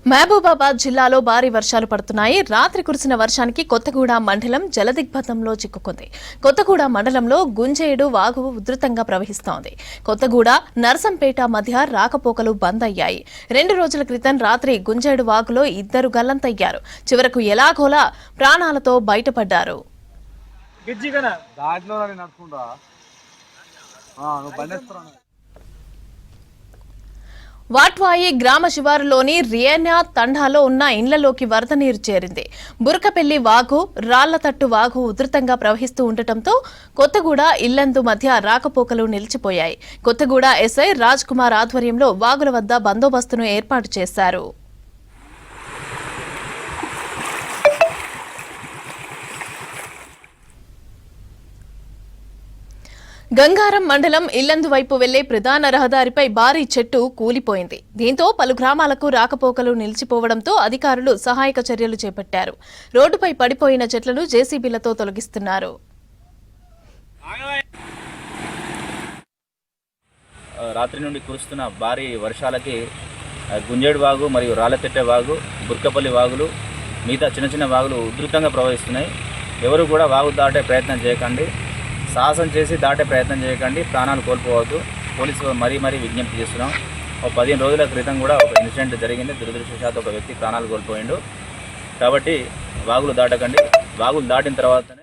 మహబూబాబాద్ జిల్లాలో భారీ వర్షాలు పడుతున్నాయి. రాత్రి కురిసిన వర్షానికి కొత్తగూడ మండలం జలదిగ్బంధంలో చిక్కుకుంది. కొత్తగూడ మండలంలో గుంజేడు వాగు ఉధృతంగా ప్రవహిస్తోంది. కొత్తగూడ నర్సంపేట మధ్య రాకపోకలు బంద్ అయ్యాయి. 2 రోజుల క్రితం రాత్రి గుంజేడు వాగులో 2 గల్లంతయ్యారు. చివరకు ఎలాగోలా ప్రాణాలతో బయటపడ్డారు. వాట్వాయి గ్రామ శివారులోని రియానా తండాలో ఉన్న ఇండ్లలోకి వరద నీరు చేరింది. బురకపెల్లి వాగు, రాళ్లతట్టు వాగు ఉధృతంగా ప్రవహిస్తూ ఉండటంతో కొత్తగూడ ఇల్లందు మధ్య రాకపోకలు నిలిచిపోయాయి. కొత్తగూడ ఎస్ఐ రాజ్ కుమార్ ఆధ్వర్యంలో వాగుల వద్ద బందోబస్తును ఏర్పాటు చేశారు. గంగారం మండలం ఇల్లందు వైపు వెళ్లే ప్రధాన రహదారిపై భారీ చెట్టు కూలిపోయింది. దీంతో పలు గ్రామాలకు రాకపోకలు నిలిచిపోవడంతో అధికారులు సహాయక చర్యలు చేపట్టారు. రోడ్డుపై పడిపోయిన చెట్లను జేసీబీలతో తొలగిస్తున్నారు. రాత్రి నుండి కురుస్తున్న భారీ వర్షాలకి గుంజేడు వాగు మరియు రాళ్లతెట్టె వాగు, బుర్కపల్లి వాగులు, మిగతా చిన్న చిన్న వాగులు ఉధృతంగా ప్రవహిస్తున్నాయి. ఎవరు కూడా వాగు దాటే ప్రయత్నం చేయకండి, సాహసం చేసి దాటే ప్రయత్నం చేయకండి, ప్రాణాలు కోల్పోవద్దు. పోలీసు మరీ విజ్ఞప్తి చేస్తున్నాం. 15 రోజుల క్రితం కూడా ఒక ఇన్సిడెంట్ జరిగింది. దురదృష్టవశాత్తు ఒక వ్యక్తి ప్రాణాలు కోల్పోయిండు. కాబట్టి వాగులు దాటకండి. వాగులు దాటిన తర్వాత